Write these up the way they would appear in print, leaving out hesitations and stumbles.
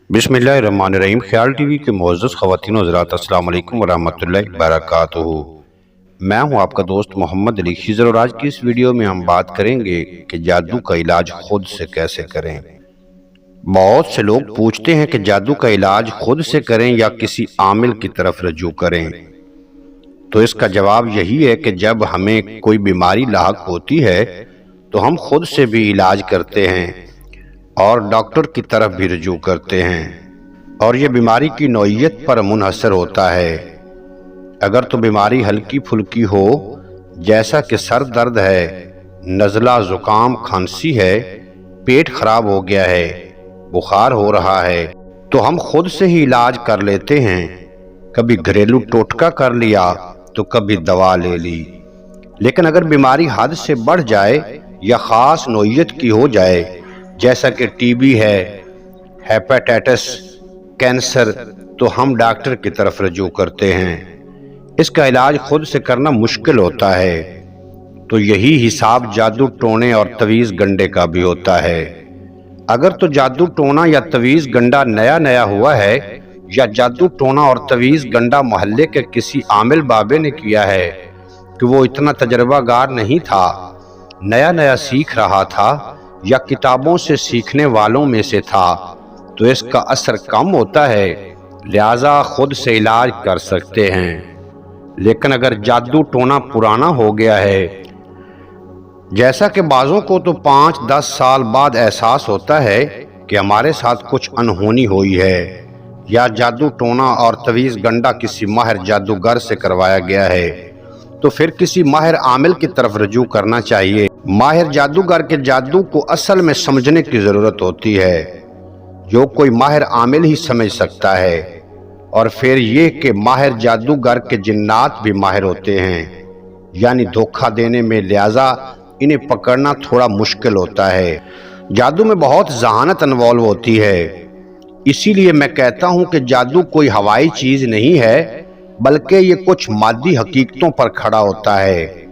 बिस्मिल्लाहिर्रहमानिर्रहीम। ख्याल टीवी के मुअज़्ज़ज़ ख़वातीन व हज़रात, अस्सलाम वालेकुम वरहमतुल्लाहि वबरकातुहू। मैं हूं आपका दोस्त मोहम्मद अली खिज़र और आज की इस वीडियो में हम बात करेंगे कि जादू का इलाज खुद से कैसे करें। बहुत से लोग पूछते हैं कि जादू का इलाज खुद से करें या किसी आमिल की तरफ रजू करें। तो इसका जवाब यही है कि जब हमें कोई बीमारी लाहक होती है तो हम खुद से भी इलाज करते हैं और डॉक्टर की तरफ भी रजू करते हैं, और ये बीमारी की नौइयत पर मुनहसर होता है। अगर तो बीमारी हल्की फुल्की हो, जैसा कि सर दर्द है, नज़ला, ज़ुकाम, खांसी है, पेट खराब हो गया है, बुखार हो रहा है, तो हम खुद से ही इलाज कर लेते हैं। कभी घरेलू टोटका कर लिया तो कभी दवा ले ली। लेकिन अगर बीमारी हद से बढ़ जाए या ख़ास नौइयत की हो जाए, जैसा कि टीबी है, हेपेटाइटिस, कैंसर, तो हम डॉक्टर की तरफ रजू करते हैं। इसका इलाज खुद से करना मुश्किल होता है, तो यही हिसाब जादू टोने और तवीज़ गंडे का भी होता है। अगर तो जादू टोना या तवीज़ गंडा नया नया हुआ है, या जादू टोना और तवीज़ गंडा मोहल्ले के किसी आमिल बाबे ने किया है कि वो इतना तजर्बागार नहीं था, नया नया सीख रहा था या किताबों से सीखने वालों में से था, तो इसका असर कम होता है, लिहाजा खुद से इलाज कर सकते हैं। लेकिन अगर जादू टोना पुराना हो गया है, जैसा कि बाज़ों को तो 5-10 साल बाद एहसास होता है कि हमारे साथ कुछ अनहोनी हुई है, या जादू टोना और तवीज़ गंडा किसी माहिर जादूगर से करवाया गया है, तो फिर किसी माहिर आमिल की तरफ रजू करना चाहिए। माहिर जादूगर के जादू को असल में समझने की ज़रूरत होती है, जो कोई माहिर आमिल ही समझ सकता है। और फिर ये कि माहिर जादूगर के जिन्नात भी माहिर होते हैं, यानी धोखा देने में, लिहाजा इन्हें पकड़ना थोड़ा मुश्किल होता है। जादू में बहुत ज़हानत इन्वॉल्व होती है, इसीलिए मैं कहता हूँ कि जादू कोई हवाई चीज़ नहीं है, बल्कि ये कुछ मादी हकीकतों पर खड़ा होता है।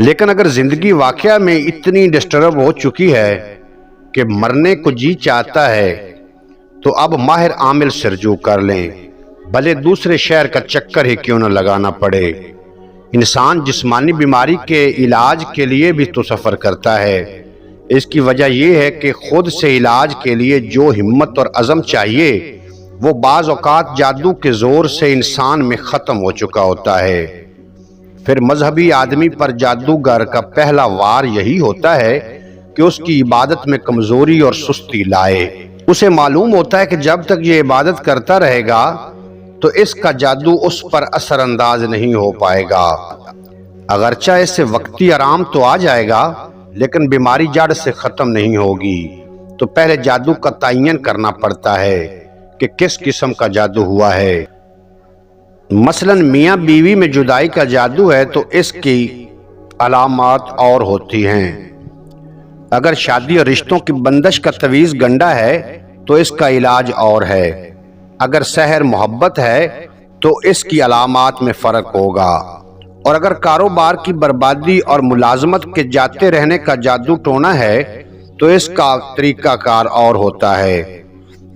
लेकिन अगर जिंदगी वाकया में इतनी डिस्टर्ब हो चुकी है कि मरने को जी चाहता है, तो अब माहिर आमिल से रजू कर लें, भले दूसरे शहर का चक्कर ही क्यों न लगाना पड़े। इंसान जिस्मानी बीमारी के इलाज के लिए भी तो सफ़र करता है। इसकी वजह यह है कि खुद से इलाज के लिए जो हिम्मत और अज़म चाहिए, वो बाज़ औक़ात जादू के ज़ोर से इंसान में ख़त्म हो चुका होता है। फिर मजहबी आदमी पर जादूगर का पहला वार यही होता है कि उसकी इबादत में कमज़ोरी और सुस्ती लाए। उसे मालूम होता है कि जब तक ये इबादत करता रहेगा तो इसका जादू उस पर असरअंदाज नहीं हो पाएगा। अगरचा इससे वक्ती आराम तो आ जाएगा, लेकिन बीमारी जड़ से ख़त्म नहीं होगी। तो पहले जादू का तयन करना पड़ता है कि किस किस्म का जादू हुआ है। मसलन मियाँ बीवी में जुदाई का जादू है तो इसकी अलामात और होती हैं। अगर शादी और रिश्तों की बंदिश का तवीज़ गंडा है तो इसका इलाज और है। अगर सहर मोहब्बत है तो इसकी अलामात में फ़र्क होगा। और अगर कारोबार की बर्बादी और मुलाजमत के जाते रहने का जादू टोना है तो इसका तरीक़ाकार और होता है।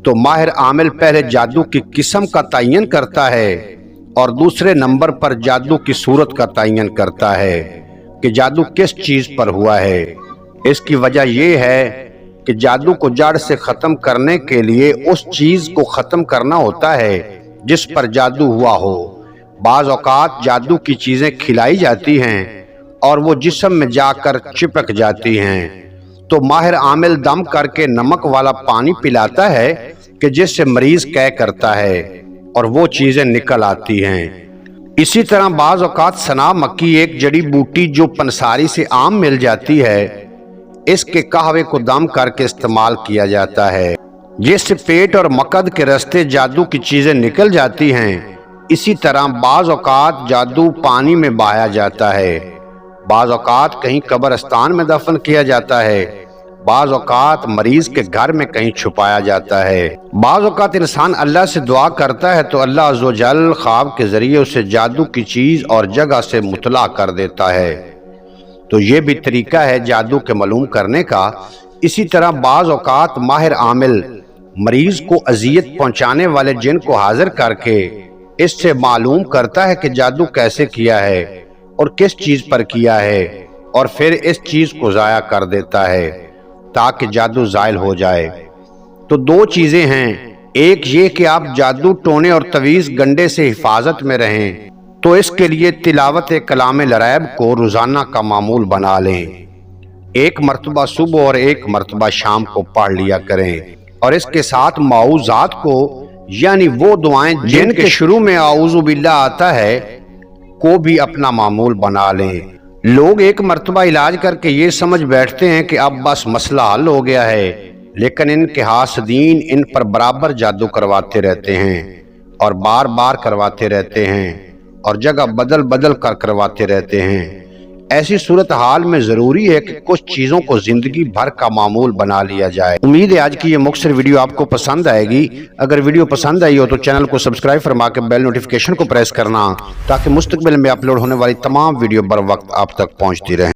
तो माहिर आमिल पहले जादू की किस्म का तयन करता है और दूसरे नंबर पर जादू की सूरत का तयन करता है कि जादू किस चीज़ पर हुआ है। इसकी वजह यह है कि जादू को जड़ से ख़त्म करने के लिए उस चीज़ को ख़त्म करना होता है जिस पर जादू हुआ हो। बाज़ औक़ात जादू की चीज़ें खिलाई जाती हैं और वो जिस्म में जाकर चिपक जाती हैं, तो माहिर आमिल दम करके नमक वाला पानी पिलाता है कि जिससे मरीज़ कै करता है और वो चीज़ें निकल आती हैं। इसी तरह बाज़ औक़ात सना मक्की, एक जड़ी बूटी जो पंसारी से आम मिल जाती है, इसके कहवे को दम करके इस्तेमाल किया जाता है, जिससे पेट और मकद के रास्ते जादू की चीज़ें निकल जाती हैं। इसी तरह बाज़ औक़ात जादू पानी में बहाया जाता है, बाज़ औक़ात कहीं कब्रिस्तान में दफन किया जाता है, बाज़ औक़ात मरीज़ के घर में कहीं छुपाया जाता है। बाज़ औक़ात इंसान अल्लाह से दुआ करता है तो अल्लाह अज़्ज़ व जल ख्वाब के ज़रिए उसे जादू की चीज़ और जगह से मुतला कर देता है। तो ये भी तरीका है जादू के मालूम करने का। इसी तरह बाज़ औक़ात माहिर आमिल मरीज को अजियत पहुंचाने वाले जिन को हाजिर करके इससे मालूम करता है कि जादू कैसे किया है और किस चीज पर किया है, और फिर इस चीज को जाया कर देता है ताकि जादू जायल हो जाए। तो दो चीजें हैं, एक ये कि आप जादू टोने और तवीज गंडे से हिफाजत में रहें, तो इसके लिए तिलावत कलाम लरैब को रोजाना का मामूल बना लें। एक मर्तबा सुबह और एक मर्तबा शाम को पढ़ लिया करें, और इसके साथ माऊजात को यानी वो दुआएं जिनके शुरू में आऊज़ु बिल्लाह आता है को भी अपना मामूल बना लें। लोग एक मर्तबा इलाज करके ये समझ बैठते हैं कि अब बस मसला हल हो गया है, लेकिन इनके हासदीन इन पर बराबर जादू करवाते रहते हैं और बार बार करवाते रहते हैं और जगह बदल बदल कर करवाते रहते हैं। ऐसी सूरत हाल में जरूरी है कि कुछ चीजों को जिंदगी भर का मामूल बना लिया जाए। उम्मीद है आज की ये मुख्तसर वीडियो आपको पसंद आएगी। अगर वीडियो पसंद आई हो तो चैनल को सब्सक्राइब फरमा के बेल नोटिफिकेशन को प्रेस करना, ताकि मुस्तकबिल में अपलोड होने वाली तमाम वीडियो बर वक्त आप तक पहुंचती रहे।